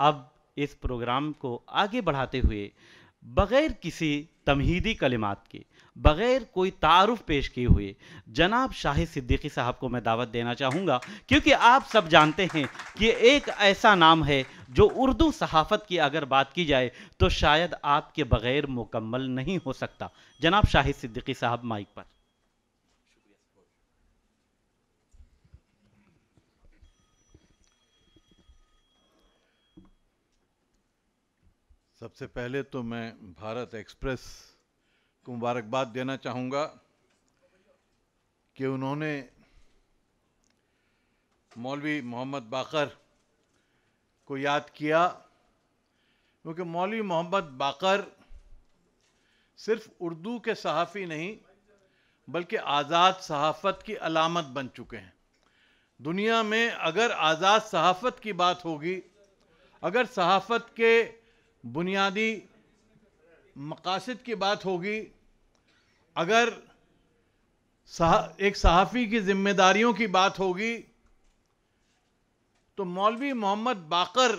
अब इस प्रोग्राम को आगे बढ़ाते हुए बग़ैर किसी तमहीदी कलिमात के, बग़ैर कोई तारुफ़ पेश किए हुए जनाब शाहिद सिद्दीकी साहब को मैं दावत देना चाहूँगा, क्योंकि आप सब जानते हैं कि एक ऐसा नाम है जो उर्दू सहाफ़त की अगर बात की जाए तो शायद आपके बग़ैर मुकम्मल नहीं हो सकता। जनाब शाहिद सिद्दीकी साहब, माइक पर। सबसे पहले तो मैं भारत एक्सप्रेस को मुबारकबाद देना चाहूँगा कि उन्होंने मौलवी मोहम्मद बाकर को याद किया, क्योंकि मौलवी मोहम्मद बाकर सिर्फ उर्दू के सहाफ़ी नहीं बल्कि आज़ाद सहाफ़त की अलामत बन चुके हैं। दुनिया में अगर आज़ाद सहाफ़त की बात होगी, अगर सहाफ़त के बुनियादी मकासद की बात होगी, अगर एक सहाफ़ी की जिम्मेदारियों की बात होगी, तो मौलवी मोहम्मद बाकर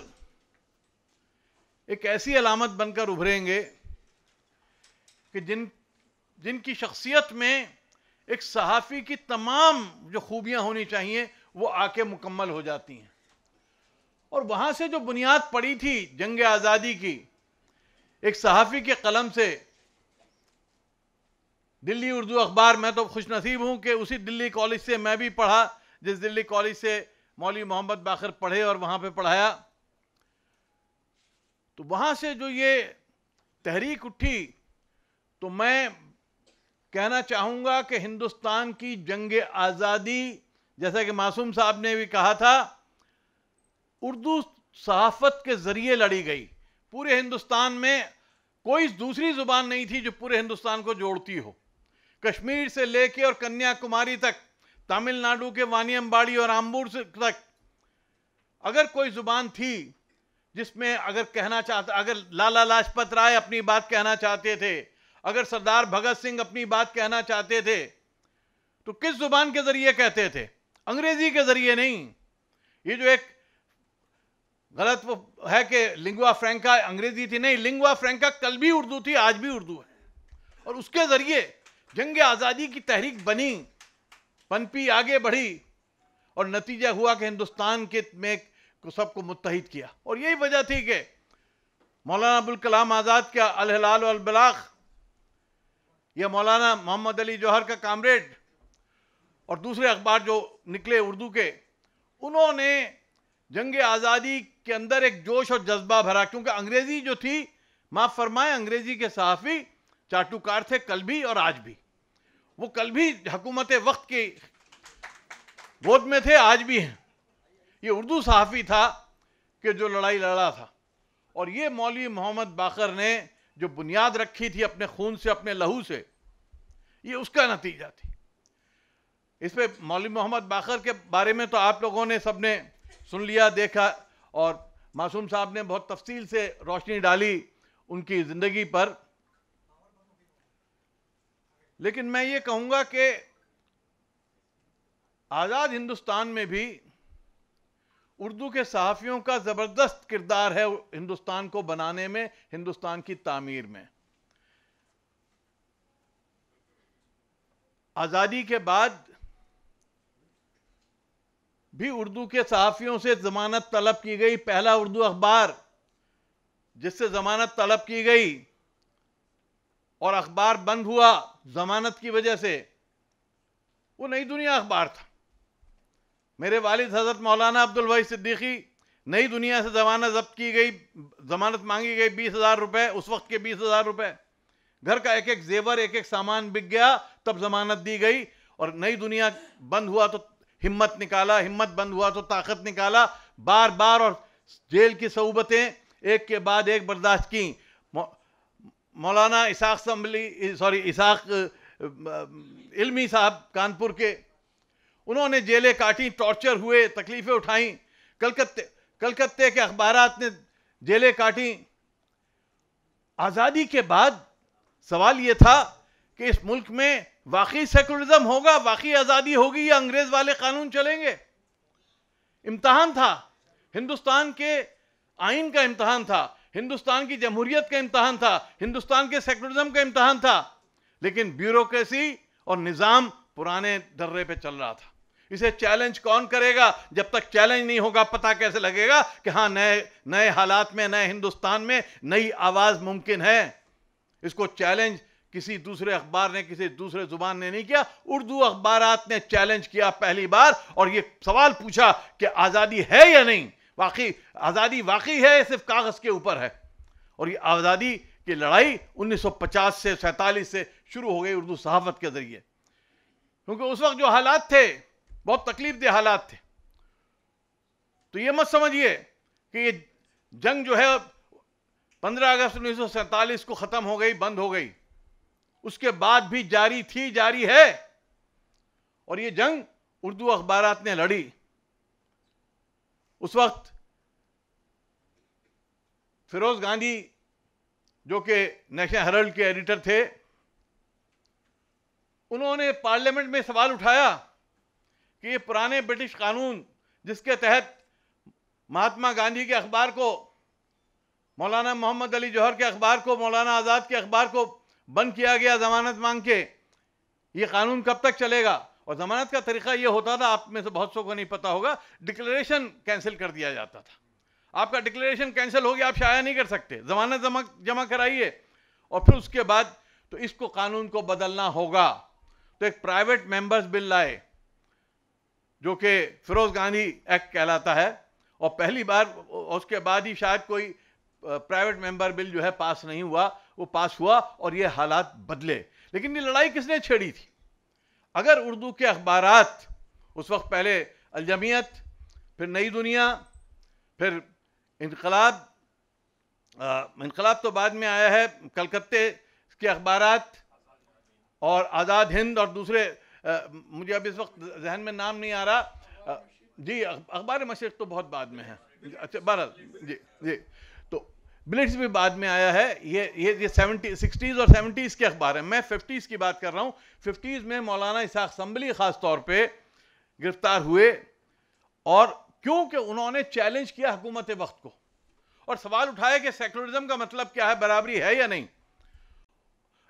एक ऐसी अलामत बनकर उभरेंगे कि जिनकी शख्सियत में एक सहाफ़ी की तमाम जो खूबियाँ होनी चाहिए वो आके मुकम्मल हो जाती हैं। और वहाँ से जो बुनियाद पड़ी थी जंग आज़ादी की, एक सहाफ़ी के कलम से दिल्ली उर्दू अखबार, मैं तो खुश नसीब हूँ कि उसी दिल्ली कॉलेज से मैं भी पढ़ा जिस दिल्ली कॉलेज से मौलवी मोहम्मद बाकर पढ़े और वहाँ पे पढ़ाया। तो वहाँ से जो ये तहरीक उठी, तो मैं कहना चाहूँगा कि हिंदुस्तान की जंग आज़ादी, जैसा कि मासूम साहब ने भी कहा था, उर्दू सहाफ़त के ज़रिए लड़ी गई। पूरे हिंदुस्तान में कोई दूसरी ज़ुबान नहीं थी जो पूरे हिंदुस्तान को जोड़ती हो। कश्मीर से लेके और कन्याकुमारी तक, तमिलनाडु के वानियमबाड़ी और आम्बूर से तक, अगर कोई ज़ुबान थी जिसमें अगर कहना चाहता, अगर लाला लाजपत राय अपनी बात कहना चाहते थे, अगर सरदार भगत सिंह अपनी बात कहना चाहते थे, तो किस ज़ुबान के ज़रिए कहते थे? अंग्रेज़ी के ज़रिए नहीं। ये जो एक गलत वो है कि लिंगुआ फ्रैंका अंग्रेजी थी, नहीं, लिंगुआ फ्रैंका कल भी उर्दू थी, आज भी उर्दू है। और उसके ज़रिए जंग आज़ादी की तहरीक बनी, पनपी, आगे बढ़ी, और नतीजा हुआ कि हिंदुस्तान के में को सबको मुत्तहिद किया। और यही वजह थी कि मौलाना अबुल कलाम आज़ाद का अल हिलाल वल बलाग, या मौलाना मोहम्मद अली जौहर का कामरेड, और दूसरे अखबार जो निकले उर्दू के, उन्होंने जंग आज़ादी के अंदर एक जोश और जज्बा भरा। क्योंकि अंग्रेज़ी जो थी, माफ़ फरमाएं, अंग्रेज़ी के सहाफ़ी चाटुकार थे कल भी और आज भी। वो कल भी हुकूमत वक्त की गोद में थे, आज भी हैं। ये उर्दू सहाफ़ी था कि जो लड़ाई लड़ा था। और ये मौलवी मोहम्मद बाकर ने जो बुनियाद रखी थी अपने खून से, अपने लहू से, ये उसका नतीजा थी। इस पे मौलवी मोहम्मद बाकर के बारे में तो आप लोगों ने सबने सुन लिया, देखा, और मासूम साहब ने बहुत तफसील से रोशनी डाली उनकी ज़िंदगी पर। लेकिन मैं ये कहूँगा कि आज़ाद हिंदुस्तान में भी उर्दू के सहाफ़ियों का ज़बरदस्त किरदार है हिंदुस्तान को बनाने में, हिंदुस्तान की तामीर में। आज़ादी के बाद भी उर्दू के सहाफ़ियों से ज़मानत तलब की गई। पहला उर्दू अखबार जिससे ज़मानत तलब की गई और अखबार बंद हुआ ज़मानत की वजह से, वो नई दुनिया अखबार था। मेरे वालिद हज़रत मौलाना अब्दुल वही सिद्दीकी, नई दुनिया से ज़मानत जब्त की गई, ज़मानत मांगी गई 20,000 रुपये, उस वक्त के 20,000 रुपये। घर का एक एक जेवर, एक एक सामान बिक गया, तब ज़मानत दी गई। और नई दुनिया बंद हुआ तो हिम्मत निकाला, हिम्मत बंद हुआ तो ताकत निकाला, बार बार, और जेल की सऊबतें एक के बाद एक बर्दाश्त की। मौलाना इसाक इल्मी साहब कानपुर के, उन्होंने जेलें काटी, टॉर्चर हुए, तकलीफ़ें उठाई। कलकत्ते के अखबारात ने जेलें काटी। आज़ादी के बाद सवाल ये था कि इस मुल्क में वाकई सेकुलरिज्म होगा, वाकई आज़ादी होगी, या अंग्रेज़ वाले कानून चलेंगे। इम्तहान था। हिंदुस्तान के आइन का इम्तहान था, हिंदुस्तान की जमहूरियत का इम्तहान था, हिंदुस्तान के सेकुलरिज्म का इम्तहान था, लेकिन ब्यूरोक्रेसी और निजाम पुराने दर्रे पे चल रहा था। इसे चैलेंज कौन करेगा? जब तक चैलेंज नहीं होगा पता कैसे लगेगा कि हाँ नए नए हालात में, नए हिंदुस्तान में नई आवाज मुमकिन है। इसको चैलेंज किसी दूसरे अखबार ने, किसी दूसरे जुबान ने नहीं किया, उर्दू अखबारात ने चैलेंज किया पहली बार और ये सवाल पूछा कि आजादी है या नहीं, वाकई आजादी वाकई है, सिर्फ कागज के ऊपर है। और ये आजादी की लड़ाई 1950 से 47 से शुरू हो गई उर्दू सहाफत के जरिए, क्योंकि उस वक्त जो हालात थे बहुत तकलीफदेह हालात थे। तो ये मत समझिए कि ये जंग जो है 15 अगस्त 1947 को खत्म हो गई, बंद हो गई, उसके बाद भी जारी थी, जारी है। और ये जंग उर्दू अखबारात ने लड़ी। उस वक्त फिरोज गांधी जो कि नेशनल हेरल्ड के एडिटर थे, उन्होंने पार्लियामेंट में सवाल उठाया कि ये पुराने ब्रिटिश कानून जिसके तहत महात्मा गांधी के अखबार को, मौलाना मोहम्मद अली जौहर के अखबार को, मौलाना आज़ाद के अखबार को बंद किया गया जमानत मांग के, ये कानून कब तक चलेगा? और जमानत का तरीका ये होता था, आप में से बहुत सौ को नहीं पता होगा, डिक्लेरेशन कैंसिल कर दिया जाता था। आपका डिक्लेरेशन कैंसिल हो गया, आप शाया नहीं कर सकते, जमानत जमा कराइए और फिर उसके बाद तो इसको कानून को बदलना होगा। तो एक प्राइवेट मेंबर्स बिल लाए जो कि फिरोज गांधी एक्ट कहलाता है, और पहली बार, उसके बाद ही शायद कोई प्राइवेट मेंबर बिल जो है पास नहीं हुआ, वो पास हुआ और ये हालात बदले। लेकिन ये लड़ाई किसने छेड़ी थी? अगर उर्दू के अखबारात उस वक्त, पहले अलजमियत, फिर नई दुनिया, फिर इनकलाब, इनकलाब तो बाद में आया है, कलकत्ते के अखबारात और आज़ाद हिंद और दूसरे, मुझे अब इस वक्त जहन में नाम नहीं आ रहा जी, अखबार मशरिक़ तो बहुत बाद में है, अच्छा बहरहाल जी जी, तो ब्लिट्स भी बाद में आया है। ये 60s और 70s के अखबार हैं। मैं 50s की बात कर रहा हूँ। 50s में मौलाना इसहाक संभली ख़ास तौर पे गिरफ्तार हुए, और क्योंकि उन्होंने चैलेंज किया हुकूमत वक्त को और सवाल उठाया कि सेकुलरिज्म का मतलब क्या है, बराबरी है या नहीं।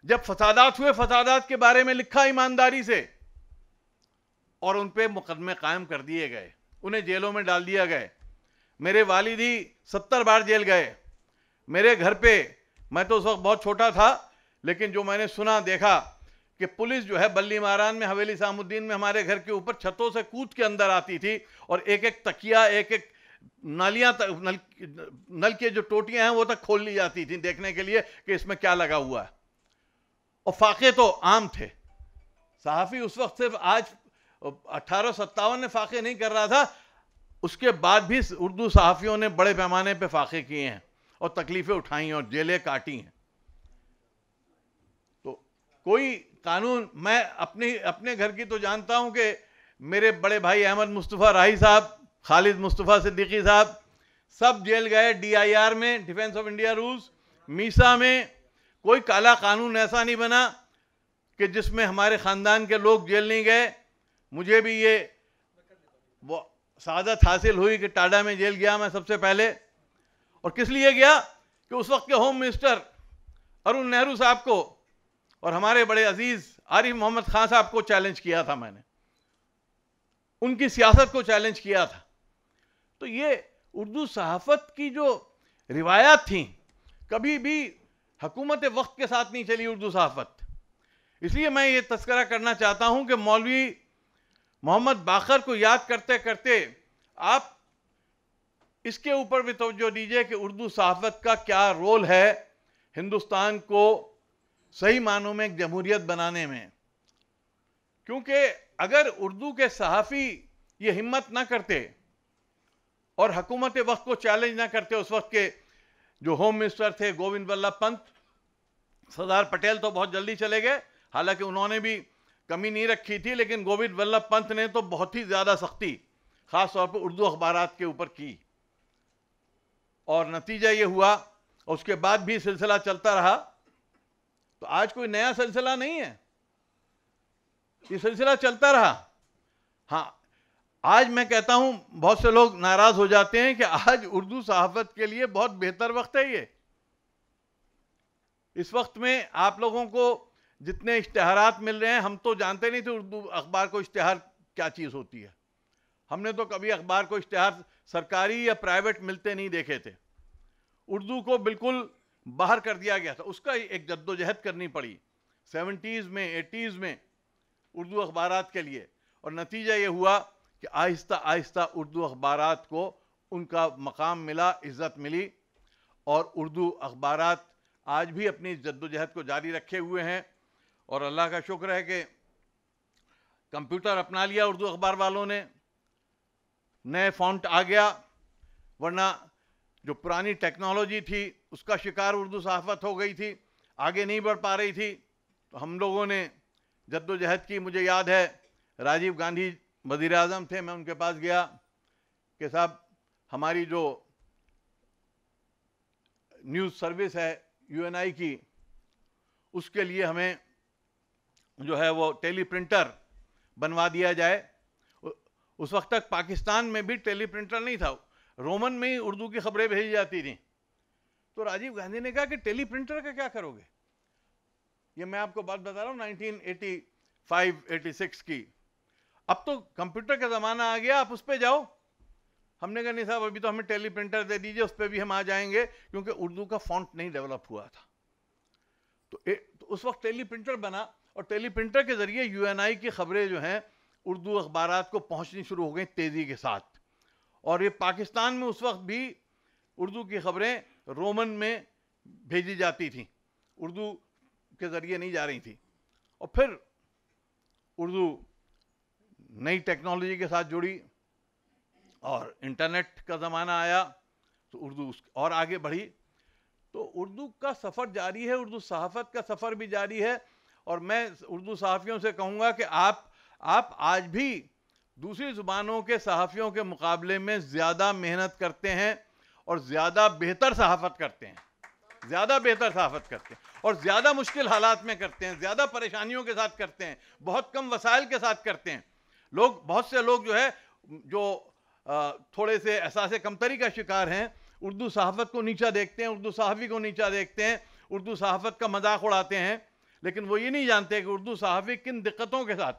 जब फसादात हुए, फसादात के बारे में लिखा ईमानदारी से, और उन पे मुकदमे कायम कर दिए गए, उन्हें जेलों में डाल दिया गए। मेरे वालिद ही 70 बार जेल गए। मेरे घर पे, मैं तो उस वक्त बहुत छोटा था, लेकिन जो मैंने सुना देखा कि पुलिस जो है बल्ली मारान में, हवेली सामुद्दीन में, हमारे घर के ऊपर छतों से कूद के अंदर आती थी और एक एक तकिया, एक एक नालियां तक, नल के जो टोटियां हैं वो तक खोल ली जाती थी देखने के लिए कि इसमें क्या लगा हुआ है। और फाके तो आम थे। सहाफ़ी उस वक्त सिर्फ आज 1857 में फाके नहीं कर रहा था, उसके बाद भी उर्दू सहाफ़ियों ने बड़े पैमाने पे फाके किए हैं और तकलीफ़ें उठाई और जेलें काटी हैं। तो कोई कानून, मैं अपने घर की तो जानता हूं कि मेरे बड़े भाई अहमद मुस्तफ़ा राही साहब, खालिद मुस्तफ़ा सिद्दीकी साहब, सब जेल गए। DIR में, defence of India rules, Misa में कोई काला कानून ऐसा नहीं बना कि जिसमें हमारे ख़ानदान के लोग जेल नहीं गए। मुझे भी ये वो सादत हासिल हुई कि टाडा में जेल गया मैं सबसे पहले। और किस लिए गया कि उस वक्त के होम मिनिस्टर अरुण नेहरू साहब को और हमारे बड़े अजीज आरिफ मोहम्मद खान साहब को चैलेंज किया था मैंने, उनकी सियासत को चैलेंज किया था। तो ये उर्दू सहाफ़त की जो रिवायात थी, कभी भी हुकूमत वक्त के साथ नहीं चली उर्दू सहाफ़त। इसलिए मैं ये तस्करा करना चाहता हूं कि मौलवी मोहम्मद बाकर को याद करते करते आप इसके ऊपर भी तवज्जो दीजिए कि उर्दू सहाफ़त का क्या रोल है हिंदुस्तान को सही मानों में एक जमहूरियत बनाने में। क्योंकि अगर उर्दू के सहाफ़ी ये हिम्मत ना करते और हुकूमत वक्त को चैलेंज ना करते, उस वक्त के जो होम मिनिस्टर थे गोविंद वल्लभ पंत, सरदार पटेल तो बहुत जल्दी चले गए, हालांकि उन्होंने भी कमी नहीं रखी थी, लेकिन गोविंद वल्लभ पंत ने तो बहुत ही ज़्यादा सख्ती ख़ास तौर पर उर्दू अखबारात के ऊपर की, और नतीजा ये हुआ। उसके बाद भी सिलसिला चलता रहा। तो आज कोई नया सिलसिला नहीं है, ये सिलसिला चलता रहा। हाँ, आज मैं कहता हूं, बहुत से लोग नाराज हो जाते हैं कि आज उर्दू सहाफत के लिए बहुत बेहतर वक्त है ये। इस वक्त में आप लोगों को जितने इश्तिहारात मिल रहे हैं, हम तो जानते नहीं थे उर्दू अखबार को इश्तिहार क्या चीज़ होती है। हमने तो कभी अखबार को इश्तिहार सरकारी या प्राइवेट मिलते नहीं देखे थे। उर्दू को बिल्कुल बाहर कर दिया गया था, उसका एक जद्दोजहद करनी पड़ी 70s में 80s में उर्दू अखबारात के लिए, और नतीजा ये हुआ कि आहिस्ता आहिस्ता उर्दू अखबारात को उनका मकाम मिला, इज़्ज़त मिली, और उर्दू अखबारात आज भी अपनी जद्दोजहद को जारी रखे हुए हैं। और अल्लाह का शुक्र है कि कंप्यूटर अपना लिया उर्दू अखबार वालों ने, नए फ़ॉन्ट आ गया, वरना जो पुरानी टेक्नोलॉजी थी उसका शिकार उर्दू सहाफ़त हो गई थी, आगे नहीं बढ़ पा रही थी। तो हम लोगों ने जद्दोजहद की। मुझे याद है राजीव गांधी वज़ीर आज़म थे, मैं उनके पास गया कि साहब हमारी जो न्यूज़ सर्विस है यूएनआई की, उसके लिए हमें जो है वो टेलीप्रिंटर बनवा दिया जाए। उस वक्त तक पाकिस्तान में भी टेलीप्रिंटर नहीं था, रोमन में ही उर्दू की खबरें भेजी जाती थी। तो राजीव गांधी ने कहा कि टेलीप्रिंटर का क्या करोगे? ये मैं आपको बात बता रहा हूँ 1985-86 की। अब तो कंप्यूटर का ज़माना आ गया, आप उस पर जाओ। हमने कहा नहीं साहब, अभी तो हमें टेलीप्रिंटर दे दीजिए, उस पर भी हम आ जाएंगे, क्योंकि उर्दू का फॉन्ट नहीं डेवलप हुआ था। तो उस वक्त टेलीप्रिंटर बना, और टेलीप्रिंटर के ज़रिए यूएनआई की खबरें जो हैं उर्दू अखबारात को पहुंचनी शुरू हो गई तेज़ी के साथ। और ये पाकिस्तान में उस वक्त भी उर्दू की खबरें रोमन में भेजी जाती थी, उर्दू के ज़रिए नहीं जा रही थी। और फिर उर्दू नई टेक्नोलॉजी के साथ जुड़ी और इंटरनेट का ज़माना आया, तो उर्दू और आगे बढ़ी। तो उर्दू का सफ़र जारी है, उर्दू सहाफ़त का सफ़र भी जारी है। और मैं उर्दू सहाफ़ियों से कहूँगा कि आप आज भी दूसरी ज़ुबानों के सहाफ़ियों के मुकाबले में ज़्यादा मेहनत करते हैं, और ज़्यादा बेहतर सहाफ़त करते हैं, ज़्यादा बेहतर सहाफ़त करते हैं, और ज़्यादा मुश्किल हालात में करते हैं, ज़्यादा परेशानियों के साथ करते हैं, बहुत कम वसाइल के साथ करते हैं। बहुत से लोग जो है जो थोड़े से एहसास कमतरी का शिकार हैं, उर्दू सहाफ़त को नीचा देखते हैं, उर्दू सहाफ़ी को नीचा देखते हैं, उर्दू सहाफ़त का मजाक उड़ाते हैं, लेकिन वो ये नहीं जानते कि उर्दू सहाफ़ी किन दिक्कतों के साथ,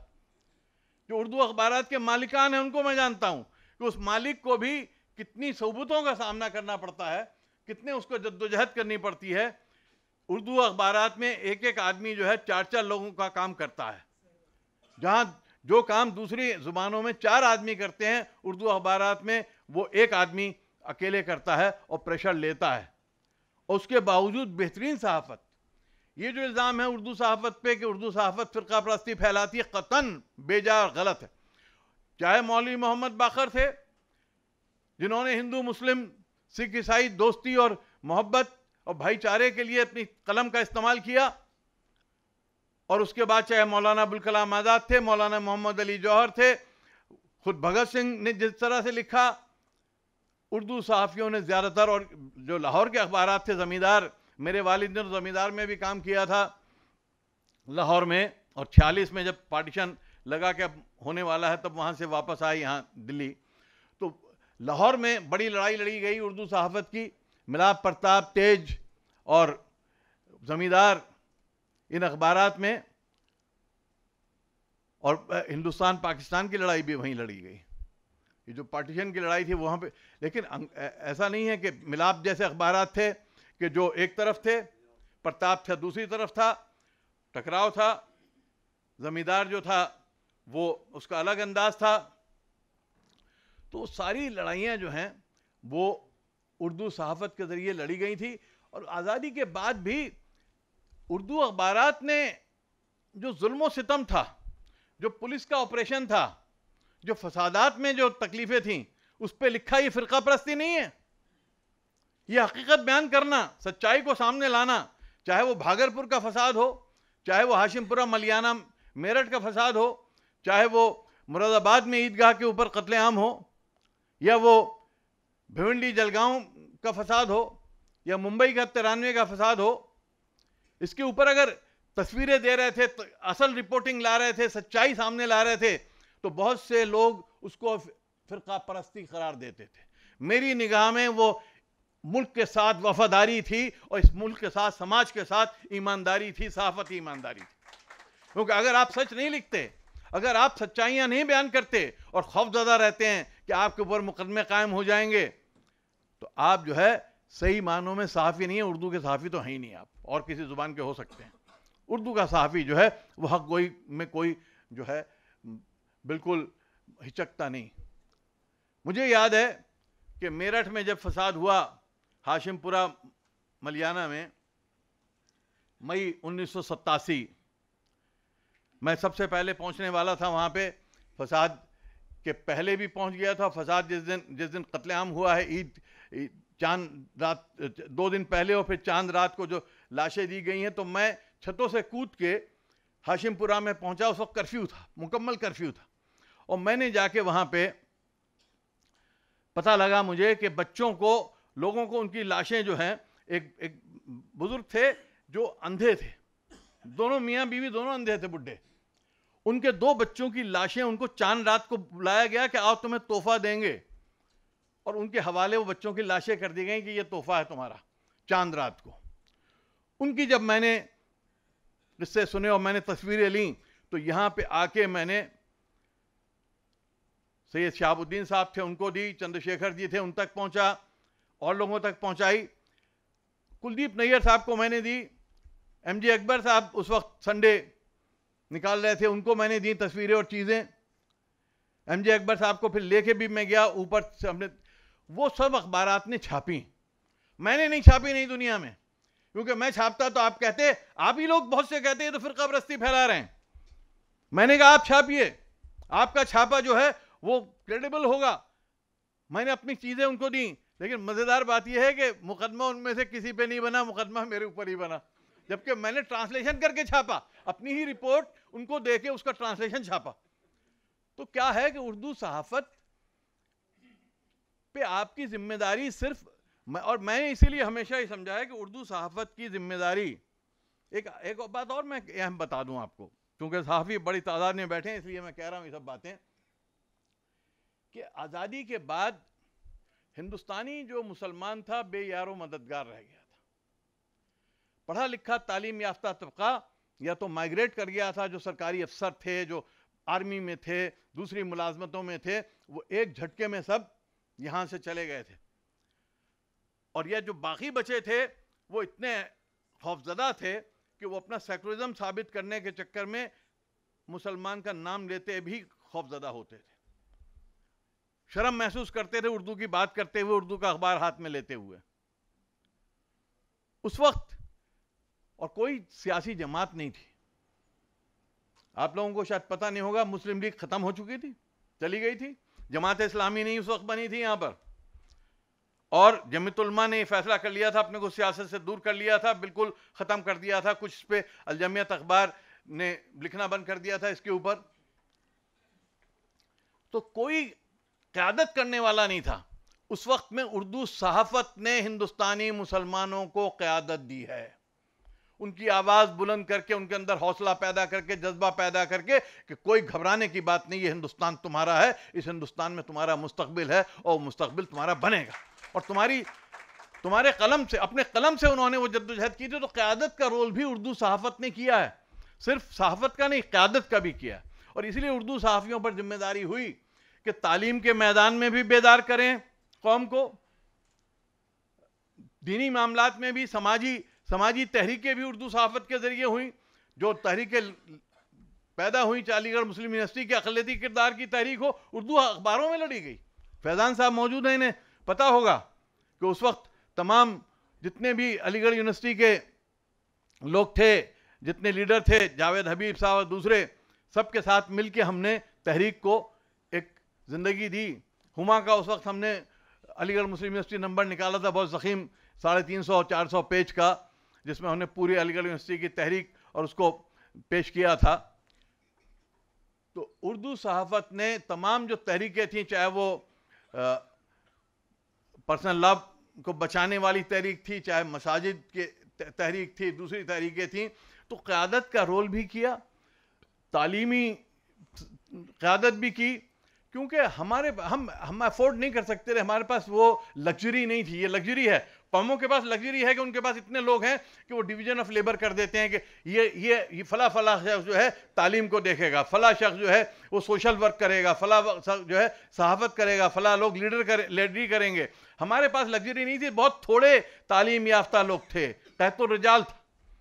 जो उर्दू अखबारात के मालिकान हैं उनको मैं जानता हूँ कि उस मालिक को भी कितनी सऊबतों का सामना करना पड़ता है, कितने उसको जद्दोजहद करनी पड़ती है। उर्दू अखबारात में एक एक आदमी जो है 4-4 लोगों का काम करता है, जहाँ जो काम दूसरी ज़ुबानों में 4 आदमी करते हैं, उर्दू अखबारात में वो एक आदमी अकेले करता है और प्रेशर लेता है। और उसके बावजूद बेहतरीन सहाफ़त। ये जो इल्ज़ाम है उर्दू सहाफ़त पे कि उर्दू सहाफ़त फ़िरका परस्ती फैलाती है, क़तन बेजा और गलत है। चाहे मौलवी मोहम्मद बाकर थे, जिन्होंने हिंदू मुस्लिम सिख ईसाई दोस्ती और मोहब्बत और भाईचारे के लिए अपनी कलम का इस्तेमाल किया, और उसके बाद चाहे मौलाना अबुल कलाम आज़ाद थे, मौलाना मोहम्मद अली जौहर थे, खुद भगत सिंह ने जिस तरह से लिखा, उर्दू सहाफ़ियों ने ज़्यादातर, और जो लाहौर के अखबारात थे, ज़मींदार, मेरे वालिद ने ज़मींदार में भी काम किया था लाहौर में, और 46 में जब पार्टीशन लगा कि अब होने वाला है, तब वहाँ से वापस आए यहाँ दिल्ली। तो लाहौर में बड़ी लड़ाई लड़ी गई उर्दू सहाफ़त की। मिलाप प्रताप, तेज और ज़मींदार, इन अखबारात में, और हिंदुस्तान पाकिस्तान की लड़ाई भी वहीं लड़ी गई। ये जो पार्टीशन की लड़ाई थी वहाँ पे, लेकिन ऐसा नहीं है कि मिलाप जैसे अखबारात थे कि जो एक तरफ थे, प्रताप था दूसरी तरफ था, टकराव था। ज़मींदार जो था वो उसका अलग अंदाज था। तो सारी लड़ाइयाँ जो हैं वो उर्दू सहाफ़त के ज़रिए लड़ी गई थी। और आज़ादी के बाद भी उर्दू अखबारात ने जो जुल्म और सितम था, जो पुलिस का ऑपरेशन था, जो फसादात में जो तकलीफ़ें थीं, उस पर लिखा ये फ़िरका परस्ती नहीं है। ये हकीकत बयान करना, सच्चाई को सामने लाना, चाहे वो भागलपुर का फसाद हो, चाहे वो हाशिमपुरा मलियाना मेरठ का फसाद हो, चाहे वो मुरादाबाद में ईदगाह के ऊपर कत्लेआम हो, या वो भिवंडी जलगांव का फसाद हो, या मुंबई का 93 का फसाद हो। इसके ऊपर अगर तस्वीरें दे रहे थे, तो असल रिपोर्टिंग ला रहे थे, सच्चाई सामने ला रहे थे, तो बहुत से लोग उसको फिरका परस्ती करार देते थे। मेरी निगाह में वो मुल्क के साथ वफादारी थी और इस मुल्क के साथ, समाज के साथ ईमानदारी थी, सहाफती ईमानदारी थी। क्योंकि अगर आप सच नहीं लिखते, अगर आप सच्चाइयां नहीं बयान करते और खौफजदा रहते हैं कि आपके ऊपर मुकदमे कायम हो जाएंगे, तो आप जो है सही मानों में सहाफ़ी नहीं है। उर्दू के सहाफ़ी तो हैं ही नहीं आप, और किसी ज़ुबान के हो सकते हैं। उर्दू का सहाफ़ी जो है वो हक गोई में कोई जो है बिल्कुल हिचकता नहीं। मुझे याद है कि मेरठ में जब फसाद हुआ, हाशिमपुरा मलियाना में, मई 1987, मैं सबसे पहले पहुंचने वाला था वहाँ पे। फसाद के पहले भी पहुंच गया था। फसाद जिस दिन कत्लेआम हुआ है, ईद चांद रात 2 दिन पहले और फिर चांद रात को जो लाशें दी गई हैं, तो मैं छतों से कूद के हाशिमपुरा में पहुंचा। उस वक्त कर्फ्यू था, मुकम्मल कर्फ्यू था। और मैंने जाके वहाँ पे पता लगा मुझे कि बच्चों को, लोगों को उनकी लाशें जो हैं, एक बुजुर्ग थे जो अंधे थे, दोनों मियाँ बीवी दोनों अंधे थे, बुढ़े। उनके 2 बच्चों की लाशें, उनको चांद रात को बुलाया गया कि आओ तुम्हें तोहफा देंगे, और उनके हवाले वो बच्चों की लाशें कर दी गई कि ये तोहफा है तुम्हारा चांद रात को। उनकी जब मैंने किस्से सुने और मैंने तस्वीरें ली, तो यहाँ पे आके मैंने सैयद शहाबुद्दीन साहब थे उनको दी, चंद्रशेखर जी थे उन तक पहुँचा, और लोगों तक पहुँचाई। कुलदीप नैयर साहब को मैंने दी। MJ अकबर साहब उस वक्त संडे निकाल रहे थे, उनको मैंने दी तस्वीरें और चीज़ें। MJ अकबर साहब को फिर लेके भी मैं गया ऊपर से, हमने वो सब अखबारात ने छापी। मैंने नहीं छापी, नहीं दुनिया में, क्योंकि मैं छापता तो आप कहते, आप ही लोग बहुत से कहते हैं तो फिरका परस्ती फैला रहे हैं। मैंने कहा आप छापिए, आपका छापा जो है वो क्रेडिबल होगा। मैंने अपनी चीज़ें उनको दी, लेकिन मज़ेदार बात यह है कि मुकदमा उनमें से किसी पे नहीं बना, मुकदमा मेरे ऊपर ही बना, जबकि मैंने ट्रांसलेशन करके छापा, अपनी ही रिपोर्ट उनको दे के उसका ट्रांसलेशन छापा। तो क्या है कि उर्दू सहाफ़त पे आपकी जिम्मेदारी सिर्फ, और मैंने इसीलिए हमेशा ही समझा है कि उर्दू सहाफ़त की जिम्मेदारी, एक बात और मैं अहम बता दूं आपको, क्योंकि सहाफ़ी बड़ी तादाद में बैठे हैं इसलिए मैं कह रहा हूं ये सब बातें, कि आज़ादी के बाद हिंदुस्तानी जो मुसलमान था बेयारो मददगार रह गया था। पढ़ा लिखा तालीम याफ्ता तबका या तो माइग्रेट कर गया था, जो सरकारी अफसर थे, जो आर्मी में थे, दूसरी मुलाजमतों में थे, वो एक झटके में सब यहाँ से चले गए थे। और यह जो बाकी बचे थे वो इतने खौफजदा थे कि वो अपना सेकुलरिज्म साबित करने के चक्कर में मुसलमान का नाम लेते भी खौफजदा होते थे, शर्म महसूस करते थे उर्दू की बात करते हुए, उर्दू का अखबार हाथ में लेते हुए। उस वक्त और कोई सियासी जमात नहीं थी। आप लोगों को शायद पता नहीं होगा, मुस्लिम लीग खत्म हो चुकी थी, चली गई थी। जमात इस्लामी नहीं उस वक्त बनी थी यहाँ पर, और जमीयत उलमा ने फैसला कर लिया था, अपने को सियासत से दूर कर लिया था, बिल्कुल ख़त्म कर दिया था। कुछ इस पे अलजमियत अखबार ने लिखना बंद कर दिया था इसके ऊपर। तो कोई क़यादत करने वाला नहीं था। उस वक्त में उर्दू सहाफ़त ने हिंदुस्तानी मुसलमानों को क़यादत दी है, उनकी आवाज़ बुलंद करके, उनके अंदर हौसला पैदा करके, जज्बा पैदा करके कि कोई घबराने की बात नहीं, ये हिंदुस्तान तुम्हारा है, इस हिंदुस्तान में तुम्हारा मुस्तकबिल है और मुस्तकबिल तुम्हारा बनेगा। और तुम्हारे कलम से, अपने कलम से उन्होंने वो जद्दोजहद की थी। तो क़यादत का रोल भी उर्दू सहाफ़त ने किया है, सिर्फ सहाफ़त का नहीं, क़यादत का भी किया। और इसलिए उर्दू सहाफ़ियों पर जिम्मेदारी हुई कि तालीम के मैदान में भी बेदार करें कौम को, दीनी मामलात में भी, समाजी तहरीकें भी उर्दू सहाफ़त के ज़रिए हुई। जो तहरीकें पैदा हुई, अलीगढ़ मुस्लिम यूनिवर्सिटी के अक़लियती किरदार की तहरीक हो, उर्दू अखबारों में लड़ी गई। फैज़ान साहब मौजूद हैं, इन्हें पता होगा कि उस वक्त तमाम जितने भी अलीगढ़ यूनिवर्सिटी के लोग थे, जितने लीडर थे, जावेद हबीब साहब और दूसरे, सबके साथ मिलके हमने तहरीक को एक ज़िंदगी दी। हुमा का उस वक्त हमने अलीगढ़ मुस्लिम यूनिवर्सिटी नंबर निकाला था, बहुत ज़ख़ीम 350-400 पेज का, जिसमें हमने पूरी अलीगढ़ यूनिवर्सिटी की तहरीक और उसको पेश किया था। तो उर्दू सहाफ़त ने तमाम जो तहरीकें थीं, चाहे वो पर्सनल लॉ को बचाने वाली तहरीक थी, चाहे मसाजिद के तहरीक थी, दूसरी तहरीकें थीं, तो क़यादत का रोल भी किया, तालीमी क़यादत भी की, क्योंकि हम अफोर्ड नहीं कर सकते थे, हमारे पास वो लग्जरी नहीं थी। ये लग्जरी है, कौमों के पास लग्जरी है कि उनके पास इतने लोग हैं कि वो डिवीजन ऑफ लेबर कर देते हैं कि ये फला शख्स जो है तालीम को देखेगा, फला शख्स जो है वो सोशल वर्क करेगा, फला शख्स जो है सहाफत करेगा, फला लोग लीडरी करेंगे। हमारे पास लग्जरी नहीं थी, बहुत थोड़े तालीम याफ्ता लोग थे, तहत रिजाल था।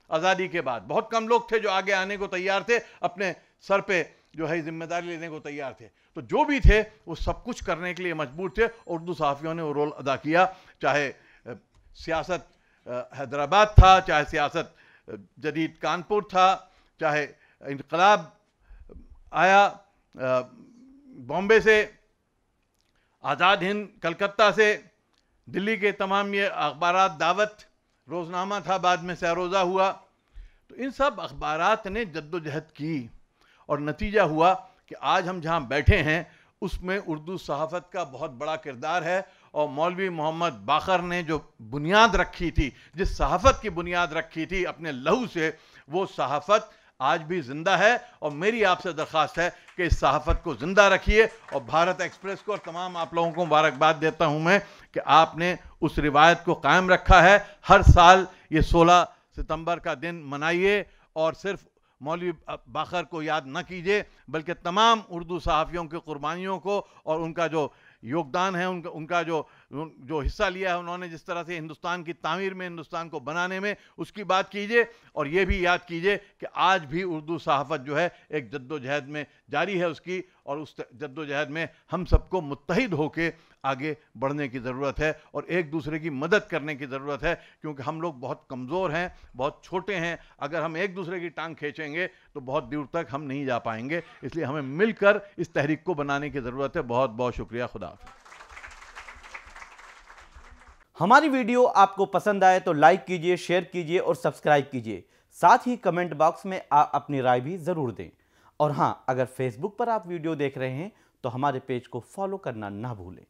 आज़ादी के बाद बहुत कम लोग थे जो आगे आने को तैयार थे, अपने सर पे जो है जिम्मेदारी लेने को तैयार थे। तो जो भी थे वो सब कुछ करने के लिए मजबूर थे। उर्दू सहाफ़ियों ने वो रोल अदा किया, चाहे सियासत हैदराबाद था, चाहे सियासत जदीद कानपुर था, चाहे इनकलाब आया बॉम्बे से, आज़ाद हिंद कलकत्ता से, दिल्ली के तमाम ये अखबारात, दावत रोज़नामा था, बाद में सरोज़ा हुआ। तो इन सब अखबारात ने जद्दोजहद की और नतीजा हुआ कि आज हम जहाँ बैठे हैं उसमें उर्दू सहाफ़त का बहुत बड़ा किरदार है। और मौलवी मोहम्मद बाकर ने जो बुनियाद रखी थी, जिस सहाफ़त की बुनियाद रखी थी अपने लहू से, वो सहाफ़त आज भी ज़िंदा है। और मेरी आपसे दरख्वास्त है कि इस सहाफ़त को ज़िंदा रखिए। और भारत एक्सप्रेस को और तमाम आप लोगों को मुबारकबाद देता हूँ मैं कि आपने उस रिवायत को कायम रखा है। हर साल ये 16 सितंबर का दिन मनाइए और सिर्फ मौलवी बाकर को याद न कीजिए, बल्कि तमाम उर्दू सहाफ़ियों की कुर्बानियों को और उनका जो योगदान है, उनका जो हिस्सा लिया है उन्होंने, जिस तरह से हिंदुस्तान की तामीर में, हिंदुस्तान को बनाने में, उसकी बात कीजिए। और ये भी याद कीजिए कि आज भी उर्दू सहाफ़त जो है एक जद्दोजहद में जारी है उसकी, और उस जद्दोजहद में हम सबको मुत्तहिद होकर आगे बढ़ने की ज़रूरत है और एक दूसरे की मदद करने की ज़रूरत है, क्योंकि हम लोग बहुत कमज़ोर हैं, बहुत छोटे हैं। अगर हम एक दूसरे की टांग खींचेंगे तो बहुत दूर तक हम नहीं जा पाएंगे। इसलिए हमें मिलकर इस तहरीक को बनाने की ज़रूरत है। बहुत बहुत शुक्रिया। खुदा हाफ़िज़। हमारी वीडियो आपको पसंद आए तो लाइक कीजिए, शेयर कीजिए और सब्सक्राइब कीजिए। साथ ही कमेंट बॉक्स में अपनी राय भी ज़रूर दें। और हाँ, अगर फेसबुक पर आप वीडियो देख रहे हैं तो हमारे पेज को फॉलो करना ना भूलें।